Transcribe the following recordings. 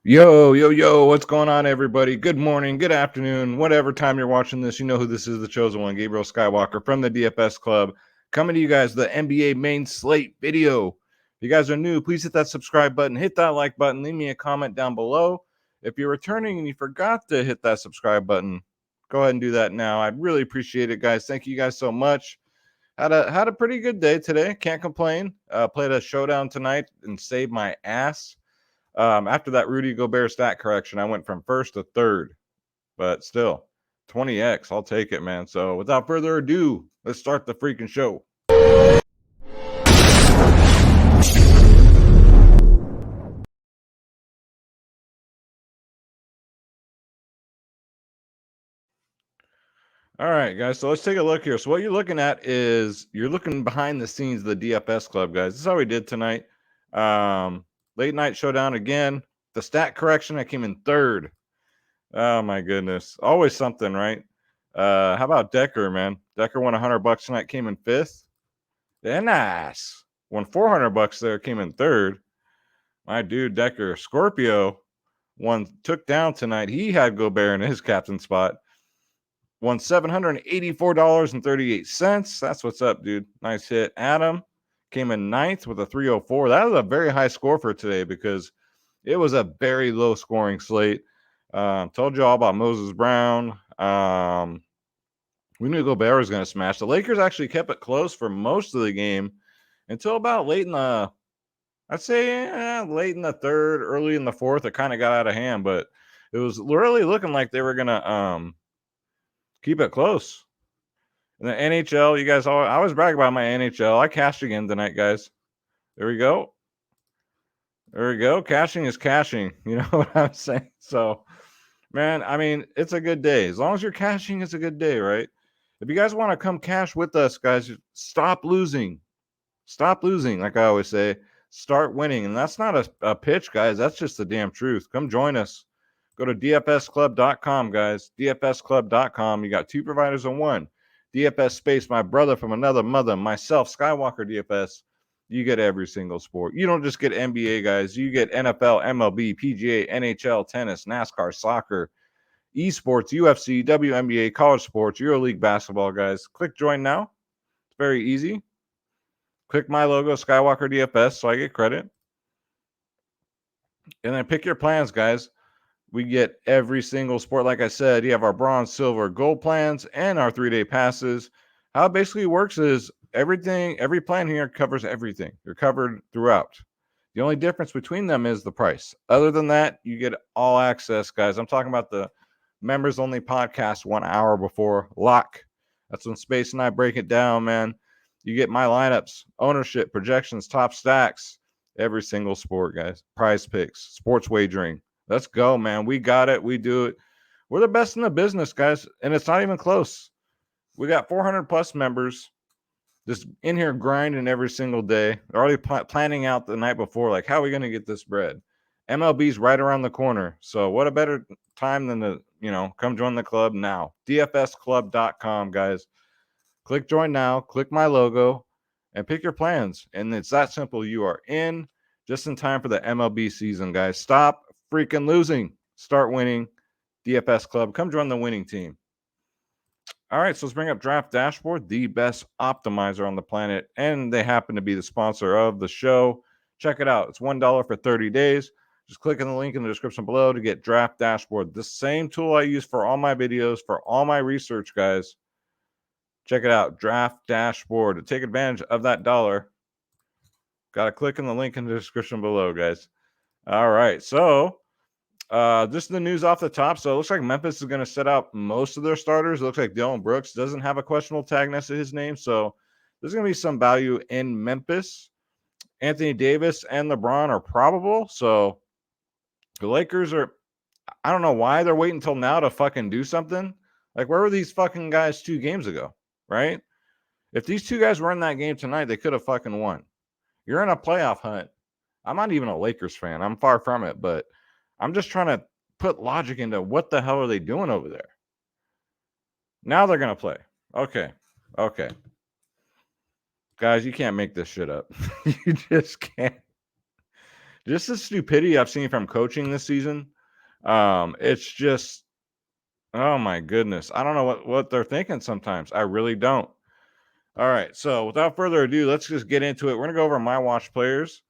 Yo, what's going on, everybody? Good morning, good afternoon, whatever time you're watching this. You know who this is, the chosen one, Gabriel Skywalker from the DFS Club, coming to you guys the NBA main slate video. If you guys are new, please hit that subscribe button, hit that like button, leave me a comment down below. If you're returning and you forgot to hit that subscribe button, go ahead and do that now. I'd really appreciate it, guys. Thank you guys so much. Had a pretty good day today. Can't complain. Played a showdown tonight and saved my ass. After that Rudy Gobert stat correction, I went from first to third, but still 20x. I'll take it, man. So without further ado, let's start the freaking show. All right, guys. So let's take a look here. So what you're looking at is you're looking behind the scenes of the DFS Club, guys. This is how we did tonight. Late night showdown again. The stat correction, I came in third. Oh my goodness. Always something, right? How about Decker, man? Decker won $100 tonight, came in fifth. Then nice. Won $400 there, came in third. My dude Decker, Scorpio, took down tonight. He had Gobert in his captain spot. Won $784.38. That's what's up, dude. Nice hit. Adam came in ninth with a 304. That was a very high score for today because it was a very low scoring slate. Told you all about Moses Brown. We knew Gobert was going to smash. The Lakers actually kept it close for most of the game until about late in the, I'd say late in the third, early in the fourth. It kind of got out of hand, but it was really looking like they were going to keep it close. In the NHL, you guys, I always brag about my NHL. I cashed again tonight, guys. There we go. There we go. Cashing is cashing. You know what I'm saying? So, man, I mean, it's a good day. As long as you're cashing, it's a good day, right? If you guys want to come cash with us, guys, stop losing. Stop losing, like I always say. Start winning. And that's not a pitch, guys. That's just the damn truth. Come join us. Go to dfsclub.com, guys. dfsclub.com. You got two providers in one. DFS Space, my brother from another mother, myself, Skywalker DFS. You get every single sport. You don't just get NBA, guys. You get NFL, MLB, PGA, NHL, tennis, NASCAR, soccer, esports, UFC, WNBA, college sports, EuroLeague basketball, guys. Click join now. It's very easy. Click my logo, Skywalker DFS, so I get credit. And then pick your plans, guys. We get every single sport. Like I said, you have our bronze, silver, gold plans and our 3-day passes. How it basically works is every plan here covers everything. You're covered throughout. The only difference between them is the price. Other than that, you get all access, guys. I'm talking about the members only podcast 1 hour before lock. That's when Space and I break it down, man. You get my lineups, ownership, projections, top stacks, every single sport, guys. Prize picks, sports wagering. Let's go, man. We got it. We do it. We're the best in the business, guys. And it's not even close. We got 400 plus members just in here grinding every single day. They're already planning out the night before, like, how are we going to get this bread? MLB's right around the corner. So what a better time than to, come join the club now. DFSclub.com, guys. Click join now. Click my logo and pick your plans. And it's that simple. You are in just in time for the MLB season, guys. Stop freaking losing. Start winning. DFS Club. Come join the winning team. All right, so let's bring up Draft Dashboard, the best optimizer on the planet, and they happen to be the sponsor of the show. Check it out. It's $1 for 30 days. Just click on the link in the description below to get Draft Dashboard, the same tool I use for all my videos, for all my research, guys. Check it out, Draft Dashboard. To take advantage of that dollar, got to click on the link in the description below, guys. All right, so just the news off the top. So it looks like Memphis is going to set out most of their starters. It looks like Dillon Brooks doesn't have a questionable tag next to his name. So there's going to be some value in Memphis. Anthony Davis and LeBron are probable. So the Lakers I don't know why they're waiting until now to fucking do something. Like, where were these fucking guys 2 games ago, right? If these 2 guys were in that game tonight, they could have fucking won. You're in a playoff hunt. I'm not even a Lakers fan. I'm far from it, but I'm just trying to put logic into what the hell are they doing over there. Now they're going to play. Okay. Guys, you can't make this shit up. You just can't. Just the stupidity I've seen from coaching this season. It's just, oh my goodness. I don't know what they're thinking sometimes. I really don't. All right. So without further ado, let's just get into it. We're going to go over my watch players.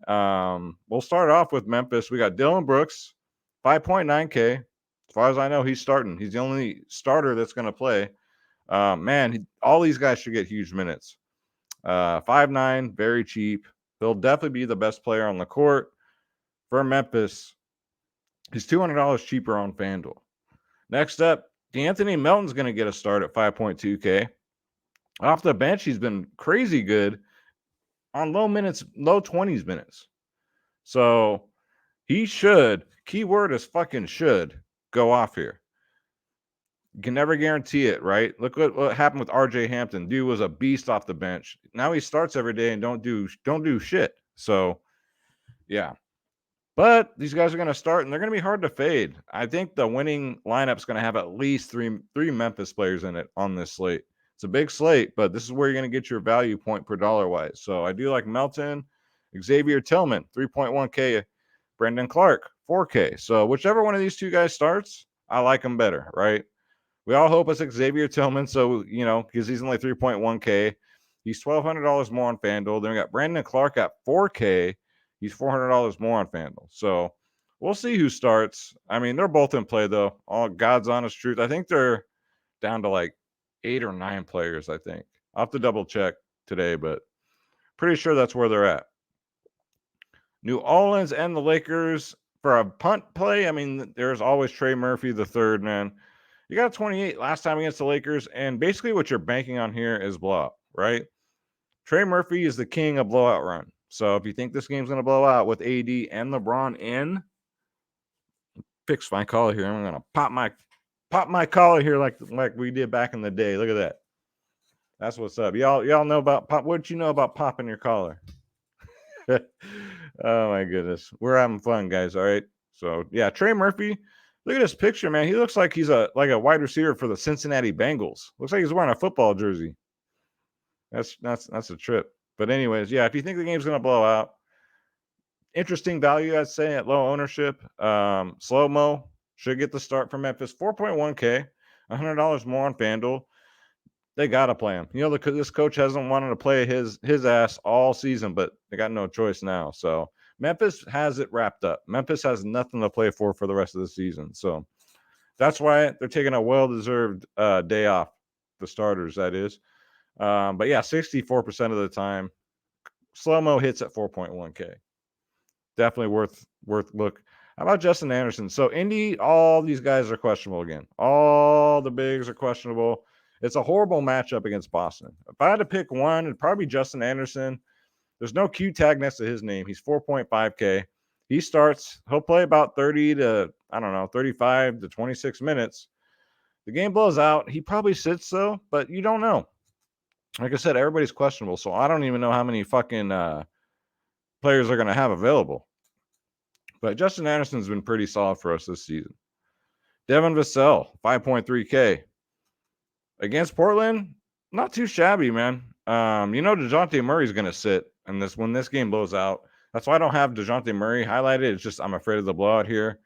We'll start off with Memphis. We got Dylan Brooks, 5.9K. As far as I know, he's starting. He's the only starter that's going to play. Man, all these guys should get huge minutes. 5'9", very cheap. He'll definitely be the best player on the court. For Memphis, he's $200 cheaper on FanDuel. Next up, D'Anthony Melton's going to get a start at 5.2K. Off the bench, he's been crazy good on low minutes, low 20s minutes. So he should, keyword is fucking should, go off here. You can never guarantee it, right? Look what happened with RJ Hampton. Dude was a beast off the bench. Now he starts every day and don't do shit. So yeah. But these guys are going to start, and they're going to be hard to fade. I think the winning lineup's going to have at least three Memphis players in it on this slate. It's a big slate, but this is where you're going to get your value point per dollar wise. So I do like Melton, Xavier Tillman, 3.1K, Brendan Clark, 4K. So whichever one of these two guys starts, I like them better, right? We all hope it's Xavier Tillman, so, because he's only 3.1K. He's $1,200 more on FanDuel. Then we got Brandon Clark at 4K. He's $400 more on FanDuel. So we'll see who starts. I mean, they're both in play, though. All God's honest truth. I think they're down to like 8 or 9 players, I think. I'll have to double check today, but pretty sure that's where they're at. New Orleans and the Lakers for a punt play. I mean, there's always Trey Murphy, the third man. You got a 28 last time against the Lakers, and basically what you're banking on here is blowout, right? Trey Murphy is the king of blowout run. So if you think this game's going to blow out with AD and LeBron in, fix my collar here. I'm going to pop my collar here like we did back in the day. Look at that. That's what's up. Y'all know about pop. What you know about popping your collar? Oh my goodness. We're having fun, guys. All right. So yeah, Trey Murphy. Look at this picture, man. He looks like he's a wide receiver for the Cincinnati Bengals. Looks like he's wearing a football jersey. That's a trip. But anyways, yeah, if you think the game's gonna blow out, interesting value, I'd say, at low ownership. Slow-mo should get the start from Memphis. 4.1K, $100 more on FanDuel. They gotta play him. This coach hasn't wanted to play his ass all season, but they got no choice now. So Memphis has it wrapped up. Memphis has nothing to play for the rest of the season. So that's why they're taking a well-deserved day off. The starters, that is. But yeah, 64% of the time, slow-mo hits at 4.1K. Definitely worth look. How about Justin Anderson? So Indy, all these guys are questionable again. All the bigs are questionable. It's a horrible matchup against Boston. If I had to pick one, it'd probably be Justin Anderson. There's no Q tag next to his name. He's 4.5K. He starts. He'll play about 30 to, 35 to 26 minutes. The game blows out. He probably sits, though, but you don't know. Like I said, everybody's questionable, so I don't even know how many fucking players are going to have available. But Justin Anderson's been pretty solid for us this season. Devin Vassell, 5.3K. Against Portland, not too shabby, man. DeJounte Murray's going to sit when this game blows out. That's why I don't have DeJounte Murray highlighted. It's just I'm afraid of the blowout here.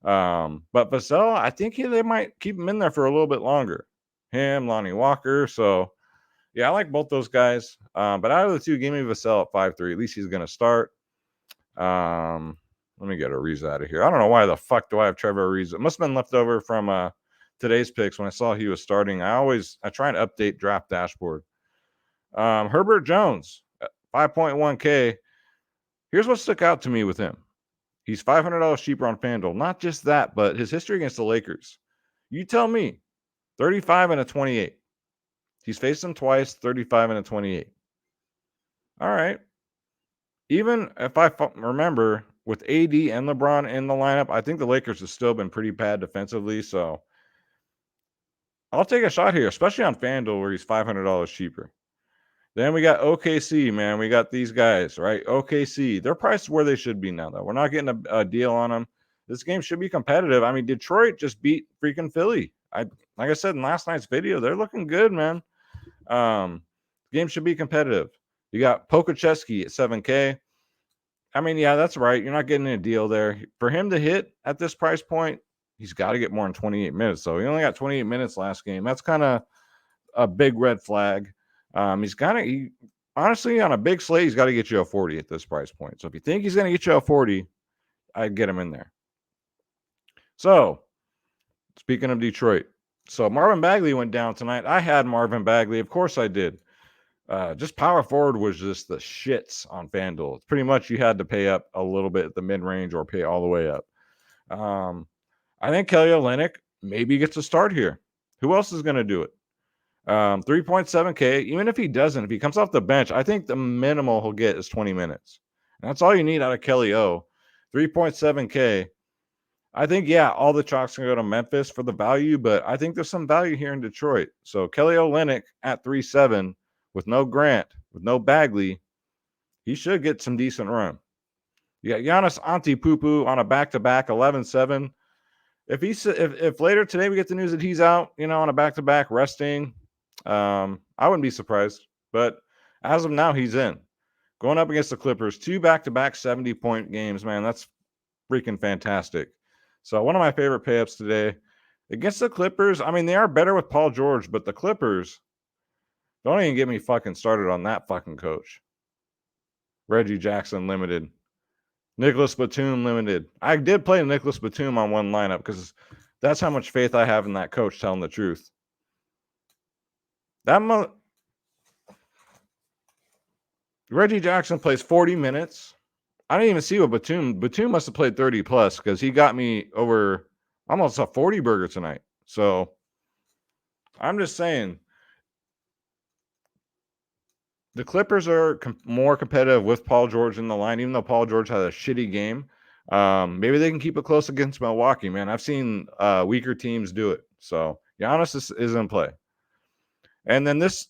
But Vassell, I think they might keep him in there for a little bit longer. Him, Lonnie Walker. So, yeah, I like both those guys. But out of the two, give me Vassell at 5.3. At least he's going to start. Let me get Ariza out of here. I don't know why the fuck do I have Trevor Ariza. It must have been left over from today's picks when I saw he was starting. I try and update draft dashboard. Herbert Jones, 5.1K. Here's what stuck out to me with him. He's $500 cheaper on FanDuel. Not just that, but his history against the Lakers. You tell me. 35 and a 28. He's faced them twice, 35 and a 28. All right. Even if I remember, with AD and LeBron in the lineup, I think the Lakers have still been pretty bad defensively. So I'll take a shot here, especially on FanDuel where he's $500 cheaper. Then we got OKC, man. We got these guys, right? OKC. They're priced where they should be now, though. We're not getting a deal on them. This game should be competitive. I mean, Detroit just beat freaking Philly. Like I said in last night's video, they're looking good, man. Game should be competitive. You got Pokacheski at 7K. I mean, yeah, that's right. You're not getting a deal there. For him to hit at this price point, he's got to get more than 28 minutes. So he only got 28 minutes last game. That's kind of a big red flag. He honestly, on a big slate, he's got to get you a 40 at this price point. So if you think he's going to get you a 40, I'd get him in there. So speaking of Detroit, so Marvin Bagley went down tonight. I had Marvin Bagley. Of course I did. Just power forward was just the shits on FanDuel. It's pretty much you had to pay up a little bit at the mid range or pay all the way up. I think Kelly Olynyk maybe gets a start here. Who else is going to do it? 3.7K. Even if he doesn't, if he comes off the bench, I think the minimal he'll get is 20 minutes. And that's all you need out of Kelly O. 3.7K. I think, yeah, all the chalk's going to go to Memphis for the value, but I think there's some value here in Detroit. So Kelly Olynyk at 3.7 with no Grant, with no Bagley, he should get some decent run. You got Giannis Antetokounmpo on a back-to-back 11-7. If later today we get the news that he's out, on a back-to-back resting, I wouldn't be surprised. But as of now, he's in. Going up against the Clippers, 2 back-to-back 70-point games, man. That's freaking fantastic. So one of my favorite pay-ups today against the Clippers. I mean, they are better with Paul George, but the Clippers, don't even get me fucking started on that fucking coach. Reggie Jackson limited. Nicholas Batum limited. I did play Nicholas Batum on one lineup because that's how much faith I have in that coach telling the truth. Reggie Jackson plays 40 minutes. I didn't even see what Batum must have played 30 plus because he got me over almost a 40 burger tonight. So I'm just saying the Clippers are more competitive with Paul George in the line, even though Paul George had a shitty game. Maybe they can keep it close against Milwaukee, man. I've seen weaker teams do it. So Giannis is in play. And then this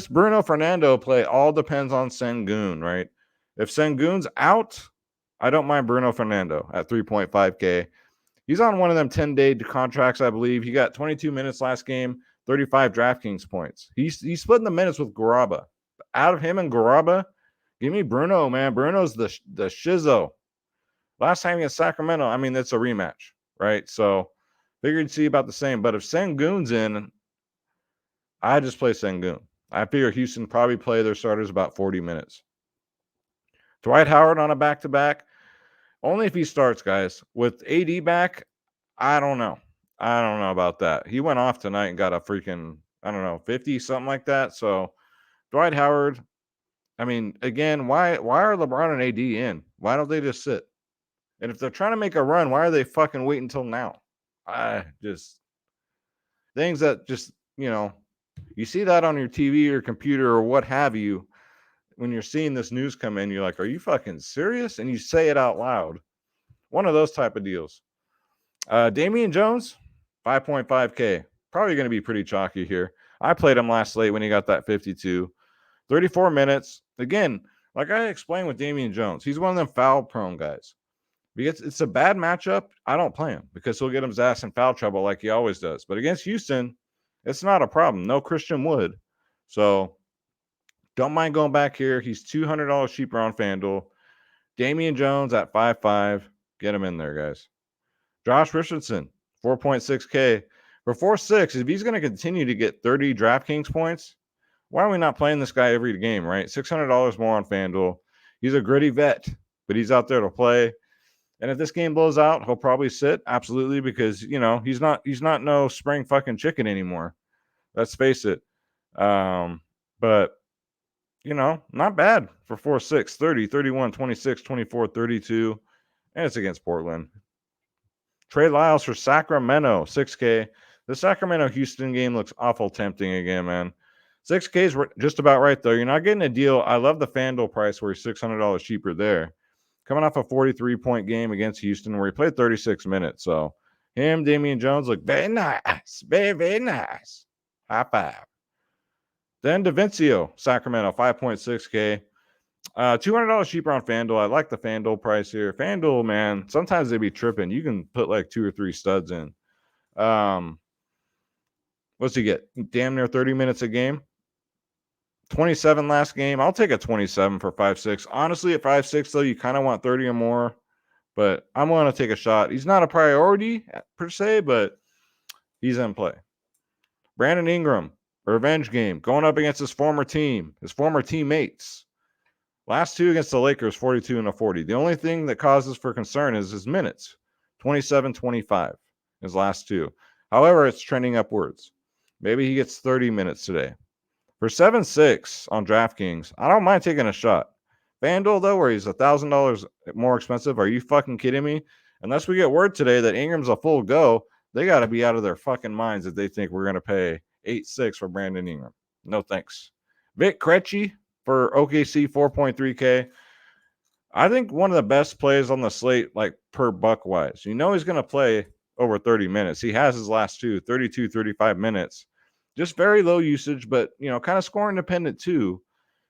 Bruno Fernando play all depends on Sengun, right? If Sengun's out, I don't mind Bruno Fernando at 3.5K. He's on one of them 10-day contracts, I believe. He got 22 minutes last game, 35 DraftKings points. He's splitting the minutes with Garaba. Out of him and Garaba, give me Bruno, man. Bruno's the shizzo. Last time against Sacramento, I mean, that's a rematch, right? So figured you'd see about the same. But if Sengun's in, I just play Sengun. I figure Houston probably play their starters about 40 minutes. Dwight Howard on a back-to-back. Only if he starts, guys. With AD back, I don't know. I don't know about that. He went off tonight and got a freaking, 50, something like that. So Dwight Howard, I mean, again, why are LeBron and AD in? Why don't they just sit? And if they're trying to make a run, why are they fucking waiting until now? Things that just, you see that on your TV or computer or what have you. When you're seeing this news come in, you're like, are you fucking serious? And you say it out loud. One of those type of deals. Damien Jones, 5.5K. Probably going to be pretty chalky here. I played him last late when he got that 52. 34 minutes. Again, like I explained with Damien Jones, he's one of them foul-prone guys. Because it's a bad matchup, I don't play him because he'll get his ass in foul trouble like he always does. But against Houston, it's not a problem. No Christian Wood. So don't mind going back here. He's $200 cheaper on FanDuel. Damien Jones at 5.5. Get him in there, guys. Josh Richardson, 4.6K. For 4.6, if he's going to continue to get 30 DraftKings points, why are we not playing this guy every game, right? $600 more on FanDuel. He's a gritty vet, but he's out there to play. And if this game blows out, he'll probably sit. Absolutely, because, he's not no spring fucking chicken anymore. Let's face it. But not bad for 4.6, 30, 31, 26, 24, 32. And it's against Portland. Trey Lyles for Sacramento, 6K. The Sacramento-Houston game looks awful tempting again, man. 6K is just about right, though. You're not getting a deal. I love the FanDuel price where he's $600 cheaper there. Coming off a 43-point game against Houston where he played 36 minutes. So him, Damien Jones look very nice. Very, very nice. High five. Then DaVincio, Sacramento, 5.6K. $200 cheaper on FanDuel. I like the FanDuel price here. FanDuel, man, sometimes they be tripping. You can put like 2 or 3 studs in. What's he get? Damn near 30 minutes a game. 27 last game. I'll take a 27 for 5.6. Honestly, at 5.6, though, you kind of want 30 or more. But I'm going to take a shot. He's not a priority per se, but he's in play. Brandon Ingram, revenge game, going up against his former team, his former teammates. Last two against the Lakers, 42 and a 40. The only thing that causes for concern is his minutes, 27-25, his last two. However, it's trending upwards. Maybe he gets 30 minutes today. For 7.6 on DraftKings, I don't mind taking a shot. FanDuel, though, where he's $1,000 more expensive, are you fucking kidding me? Unless we get word today that Ingram's a full go, they got to be out of their fucking minds if they think we're going to pay 8.6 for Brandon Ingram. No thanks. Vic Krejci for OKC, 4.3K. I think one of the best plays on the slate, like per buck wise. You know he's going to play over 30 minutes. He has his last two, 32, 35 minutes. Just very low usage, but, kind of scoring dependent too.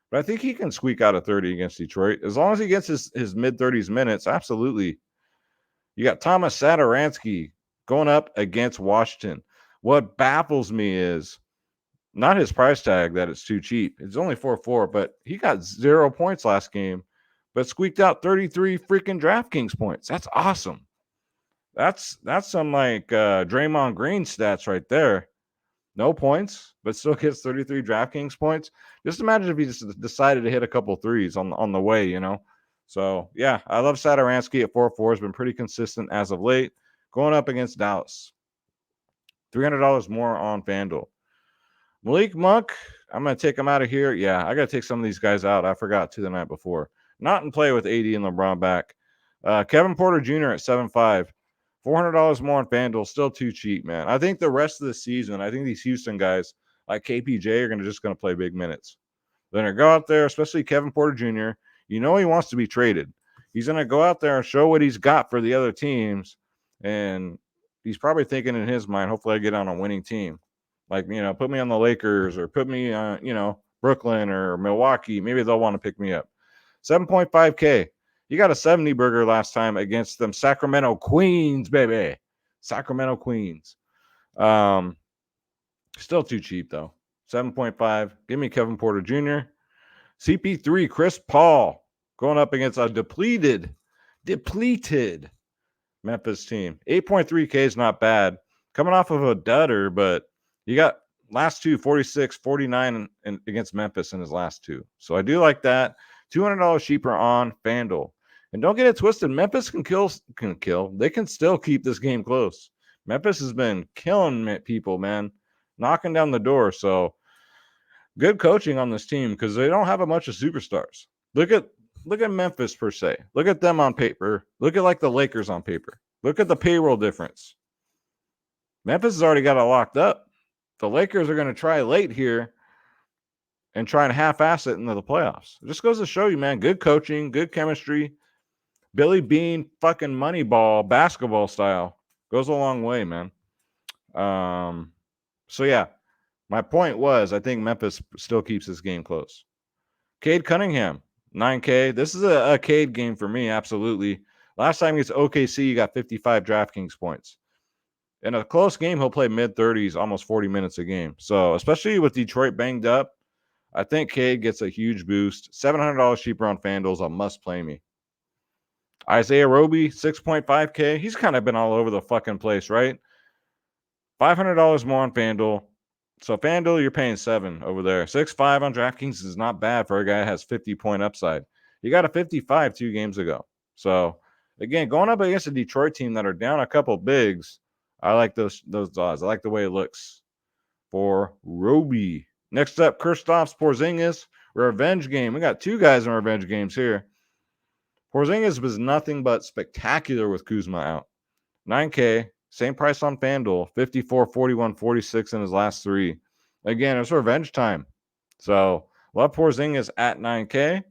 But I think he can squeak out a 30 against Detroit. As long as he gets his mid-30s minutes, absolutely. You got Thomas Satoransky going up against Washington. What baffles me is not his price tag, that it's too cheap. It's only 4.4, but he got 0 points last game, but squeaked out 33 freaking DraftKings points. That's awesome. That's some like Draymond Green stats right there. No points, but still gets 33 DraftKings points. Just imagine if he just decided to hit a couple threes on the way, So, yeah, I love Satoransky at 4.4. Has been pretty consistent as of late. Going up against Dallas. $300 more on FanDuel. Malik Monk, I'm going to take him out of here. Yeah, I got to take some of these guys out. I forgot to the night before. Not in play with AD and LeBron back. Kevin Porter Jr. at 7.5. $400 more on FanDuel. Still too cheap, man. I think the rest of the season, I think these Houston guys like KPJ are just going to play big minutes. They're going to go out there, especially Kevin Porter Jr. He wants to be traded. He's going to go out there and show what he's got for the other teams. And he's probably thinking in his mind, hopefully I get on a winning team. Like, put me on the Lakers or put me on, Brooklyn or Milwaukee. Maybe they'll want to pick me up. 7.5K. You got a 70 burger last time against them Sacramento Queens, baby. Sacramento Queens. Still too cheap, though. 7.5. Give me Kevin Porter Jr. CP3, Chris Paul going up against a depleted Memphis team. 8.3K is not bad. Coming off of a dudder, but you got last two, 46, 49 against Memphis in his last two. So I do like that. $200 cheaper on FanDuel. And don't get it twisted. Memphis can kill. They can still keep this game close. Memphis has been killing people, man. Knocking down the door. So good coaching on this team because they don't have a bunch of superstars. Look at Memphis per se. Look at them on paper. Look at like the Lakers on paper. Look at the payroll difference. Memphis has already got it locked up. The Lakers are going to try late here and try and half-ass it into the playoffs. It just goes to show you, man, good coaching, good chemistry. Billy Bean fucking money ball, basketball style. Goes a long way, man. So, yeah, my point was I think Memphis still keeps this game close. Kade Cunningham, 9K. This is a Kade game for me, absolutely. Last time against OKC, you got 55 DraftKings points. In a close game, he'll play mid-30s, almost 40 minutes a game. So, especially with Detroit banged up, I think Kade gets a huge boost. $700 cheaper on FanDuel is a must-play me. Isaiah Roby, 6.5K. He's kind of been all over the fucking place, right? $500 more on FanDuel. So FanDuel, you're paying $7 over there. 6.5 on DraftKings is not bad for a guy that has 50-point upside. You got a 55 2 games ago. So, again, going up against a Detroit team that are down a couple bigs, I like those odds. I like the way it looks for Roby. Next up, Kristaps Porzingis, revenge game. We got two guys in revenge games here. Porzingis was nothing but spectacular with Kuzma out. 9K, same price on FanDuel, 54, 41, 46 in his last three. Again, it's revenge time. So, love Porzingis at 9K.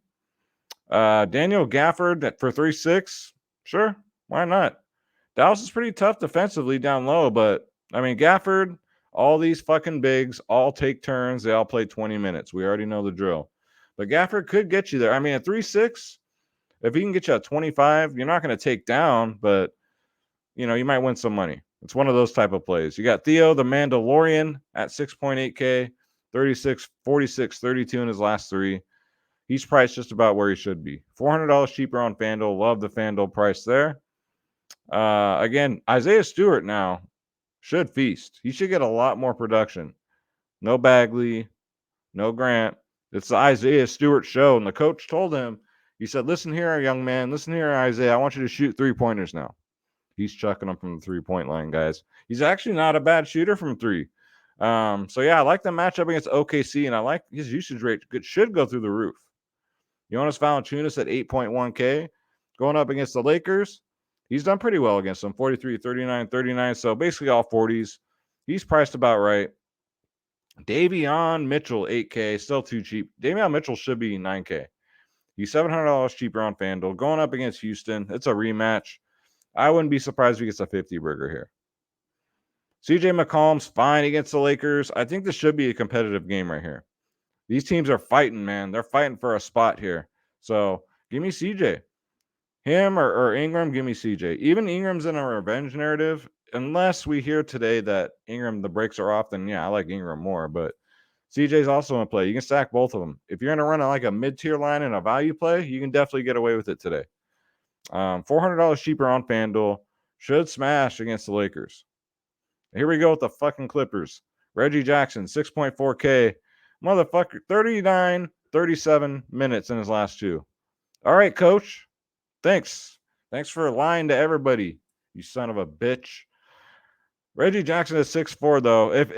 Daniel Gafford for 3.6. Sure, why not? Dallas is pretty tough defensively down low, but, Gafford, all these fucking bigs all take turns. They all play 20 minutes. We already know the drill. But Gafford could get you there. At 3.6, if he can get you at 25, you're not going to take down, but, you might win some money. It's one of those type of plays. You got Theo the Mandalorian at 6.8K. 36, 46, 32 in his last 3. He's priced just about where he should be. $400 cheaper on FanDuel. Love the FanDuel price there. Again, Isaiah Stewart now should feast. He should get a lot more production. No Bagley, no Grant. It's the Isaiah Stewart show. And the coach told him, he said, listen here, young man. Listen here, Isaiah. I want you to shoot 3-pointers now. He's chucking them from the 3-point line, guys. He's actually not a bad shooter from 3. So, yeah, I like the matchup against OKC, and I like his usage rate. It should go through the roof. Jonas Valanciunas at 8.1K going up against the Lakers. He's done pretty well against them, 43, 39, 39. So basically all 40s. He's priced about right. Davion Mitchell, 8K, still too cheap. Davion Mitchell should be 9K. He's $700 cheaper on FanDuel. Going up against Houston. It's a rematch. I wouldn't be surprised if he gets a 50 burger here. CJ McCollum's fine against the Lakers. I think this should be a competitive game right here. These teams are fighting, man. They're fighting for a spot here. So give me CJ. Him or Ingram, give me CJ. Even Ingram's in a revenge narrative. Unless we hear today that Ingram, the breaks are off, then yeah, I like Ingram more. But CJ's also in play. You can stack both of them. If you're going to run like a mid-tier line and a value play, you can definitely get away with it today. $400 cheaper on FanDuel. Should smash against the Lakers. Here we go with the fucking Clippers. Reggie Jackson, 6.4K. Motherfucker, 39, 37 minutes in his last 2. All right, coach. Thanks. Thanks for lying to everybody, you son of a bitch. Reggie Jackson is 6'4", though. If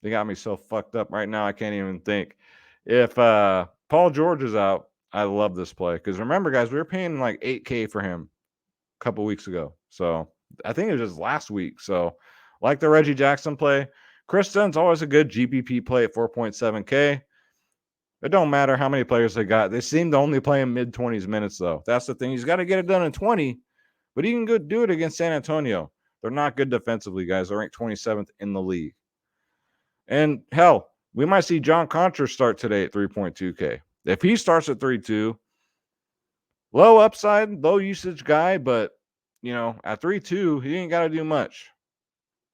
they got me so fucked up right now, I can't even think. If Paul George is out, I love this play. Because remember, guys, we were paying like $8K for him a couple weeks ago. So I think it was just last week. So like the Reggie Jackson play. Chris Dunn's always a good GPP play at 4.7K. It don't matter how many players they got. They seem to only play in mid-20s minutes, though. That's the thing. He's got to get it done in 20, but he can go do it against San Antonio. They're not good defensively, guys. They're ranked 27th in the league. And, hell, we might see John Contra start today at 3.2K. If he starts at 3.2, low upside, low usage guy, but, at 3.2, he ain't got to do much.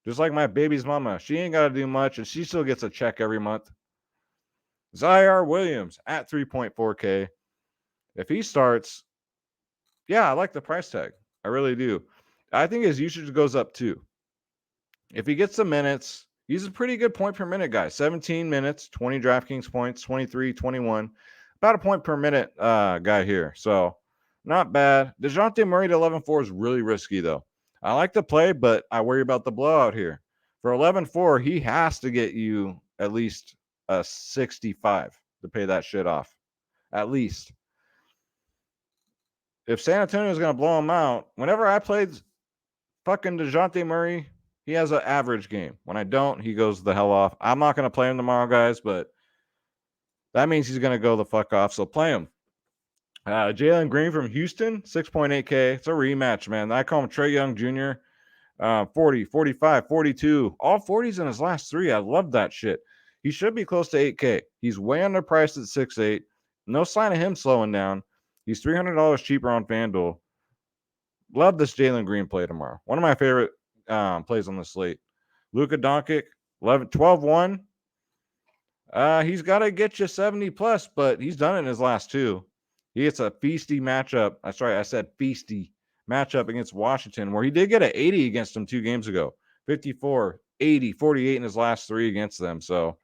Just like my baby's mama. She ain't got to do much, and she still gets a check every month. Zaire Williams at 3.4K. If he starts, yeah, I like the price tag. I really do. I think his usage goes up too. If he gets the minutes, he's a pretty good point per minute guy. 17 minutes, 20 DraftKings points, 23, 21. About a point per minute guy here. So not bad. DeJounte Murray to 11.4 is really risky, though. I like the play, but I worry about the blowout here. For 11.4, he has to get you at least a 65 to pay that shit off. At least. If San Antonio is going to blow him out, whenever I played fucking DeJounte Murray, he has an average game. When I don't, he goes the hell off. I'm not going to play him tomorrow, guys, but that means he's going to go the fuck off, so play him. Jaylen Green from Houston, 6.8K. It's a rematch, man. I call him Trae Young Jr. 40, 45, 42. All 40s in his last 3. I love that shit. He should be close to 8K. He's way underpriced at 6'8". No sign of him slowing down. He's $300 cheaper on FanDuel. Love this Jaylen Green play tomorrow. One of my favorite plays on the slate. Luka Doncic, 12-1. He's got to get you 70 plus, but he's done it in his last 2. He gets a feisty matchup. That's right, I said feisty matchup against Washington, where he did get an 80 against them 2 games ago. 54, 80, 48 in his last 3 against them. So,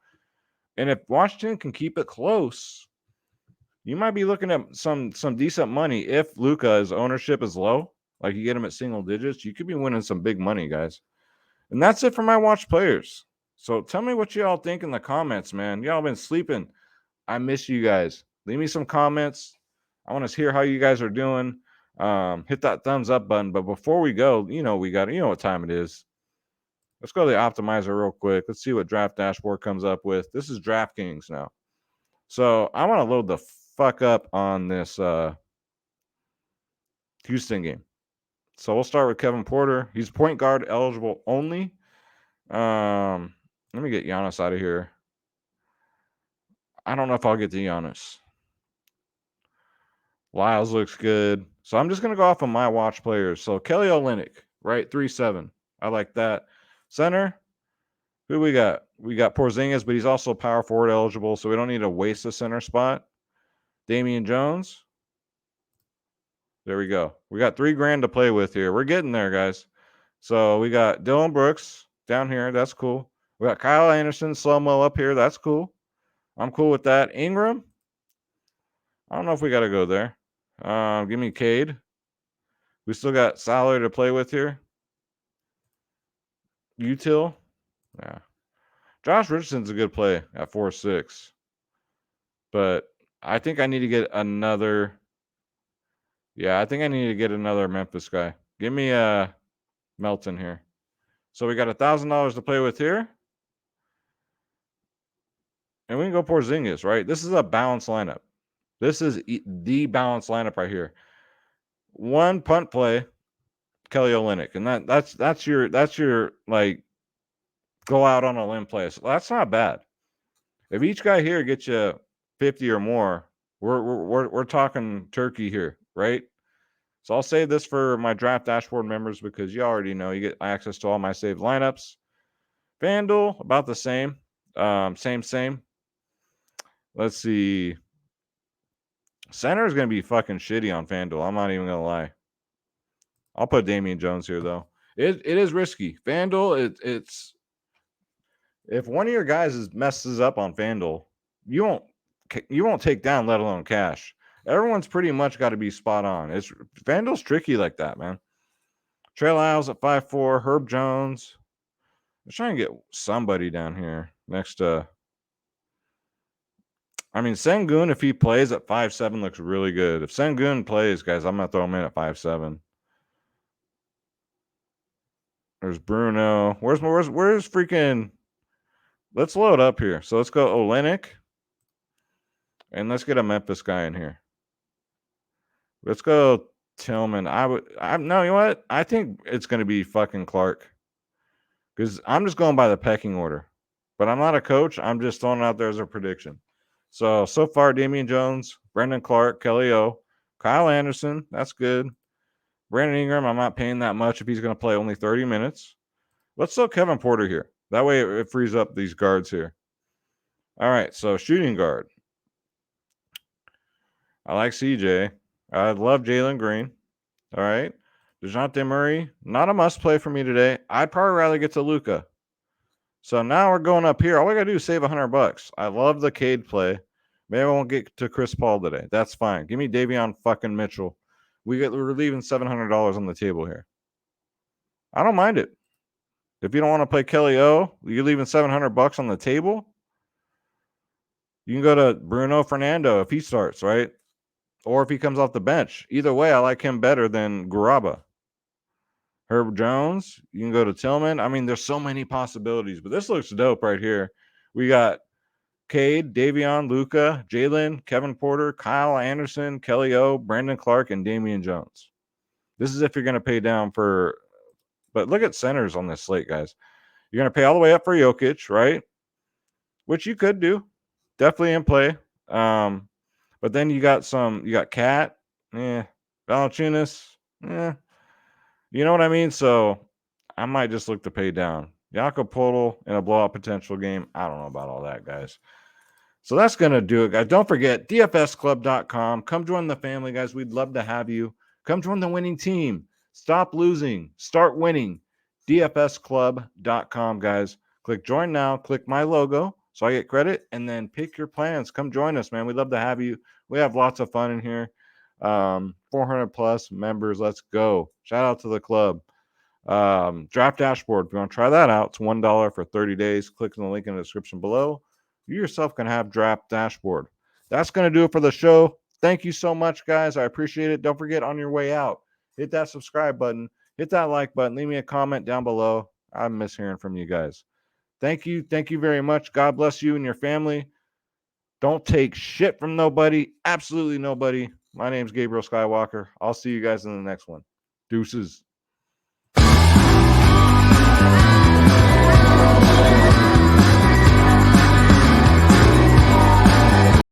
and if Washington can keep it close, you might be looking at some decent money. If Luka's ownership is low, like you get him at single digits, you could be winning some big money, guys. And that's it for my watch players. So tell me what y'all think in the comments, man. Y'all been sleeping. I miss you guys. Leave me some comments. I want to hear how you guys are doing. Hit that thumbs up button. But before we go, you know what time it is. Let's go to the optimizer real quick. Let's see what Draft Dashboard comes up with. This is DraftKings now. So I want to load the fuck up on this Houston game. So we'll start with Kevin Porter. He's point guard eligible only. Let me get Giannis out of here. I don't know if I'll get to Giannis. Lyles looks good. So I'm just going to go off of my watch players. So Kelly Olynyk, right? 3-7. I like that. Center, who we got? We got Porzingis, but he's also power forward eligible, so we don't need to waste a center spot. Damien Jones. There we go. We got $3,000 to play with here. We're getting there, guys. So we got Dylan Brooks down here. That's cool. We got Kyle Anderson, slow-mo up here. That's cool. I'm cool with that. Ingram. I don't know if we got to go there. Give me Kade. We still got salary to play with here. Util. Yeah. Josh Richardson's a good play at 4.6. But I think I need to get another. Yeah, I think I need to get another Memphis guy. Give me Melton here. So we got $1,000 to play with here. And we can go Porzingis, right? This is a balanced lineup. This is the balanced lineup right here. One punt play, Kelly Olynyk. And that's your like go out on a limb play. So that's not bad. If each guy here gets you 50 or more, we're talking turkey here, right? So I'll save this for my draft dashboard members because you already know you get access to all my saved lineups. Fanduel, about the same. Same. Let's see. Center is going to be fucking shitty on Fanduel. I'm not even going to lie. I'll put Damien Jones here, though. It is risky. Fanduel, it's if one of your guys messes up on Fanduel, you won't take down, let alone cash. Everyone's pretty much got to be spot on. Fanduel's tricky like that, man. Trey Lyles at 5'4", Herb Jones. Let's try and get somebody down here next to. I mean, Sengun, if he plays at 5'7", looks really good. If Sengun plays, guys, I'm gonna throw him in at 5'7". There's Bruno. Where's freaking? Let's load up here. So let's go Olynyk, and let's get a Memphis guy in here. Let's go Tillman. No, you know what? I think it's gonna be fucking Clark, because I'm just going by the pecking order. But I'm not a coach. I'm just throwing it out there as a prediction. So far, Damien Jones, Brendan Clark, Kelly O, Kyle Anderson. That's good. Brandon Ingram, I'm not paying that much if he's going to play only 30 minutes. Let's throw Kevin Porter here. That way it frees up these guards here. All right, so shooting guard. I like CJ. I love Jaylen Green. All right. DeJounte Murray, not a must play for me today. I'd probably rather get to Luka. So now we're going up here. All we got to do is save $100. I love the Kade play. Maybe I won't get to Chris Paul today. That's fine. Give me Davion fucking Mitchell. We're leaving $700 on the table here. I don't mind it. If you don't want to play Kelly O, you're leaving $700 on the table. You can go to Bruno Fernando if he starts, right? Or if he comes off the bench. Either way, I like him better than Garaba. Herbert Jones, you can go to Tillman. I mean, there's so many possibilities, but this looks dope right here. We got Kade, Davion, Luka, Jaylen, Kevin Porter, Kyle Anderson, Kelly O, Brandon Clark, and Damien Jones. This is if you're going to pay down for – but look at centers on this slate, guys. You're going to pay all the way up for Jokic, right? Which you could do. Definitely in play. But then you got Cat, Valanciunas, you know what I mean? So I might just look to pay down. Jakob Poeltl in a blowout potential game. I don't know about all that, guys. So that's going to do it, guys. Don't forget, dfsclub.com. Come join the family, guys. We'd love to have you. Come join the winning team. Stop losing. Start winning. dfsclub.com, guys. Click join now. Click my logo so I get credit, and then pick your plans. Come join us, man. We'd love to have you. We have lots of fun in here. 400 plus members. Let's go. Shout out to the club. Draft dashboard. If you want to try that out, it's $1 for 30 days. Click on the link in the description below. You yourself can have draft dashboard. That's going to do it for the show. Thank you so much, guys. I appreciate it. Don't forget, on your way out, hit that subscribe button, hit that like button, leave me a comment down below. I miss hearing from you guys. Thank you. Thank you very much. God bless you and your family. Don't take shit from nobody. Absolutely nobody. My name's Gabriel Skywalker. I'll see you guys in the next one. Deuces.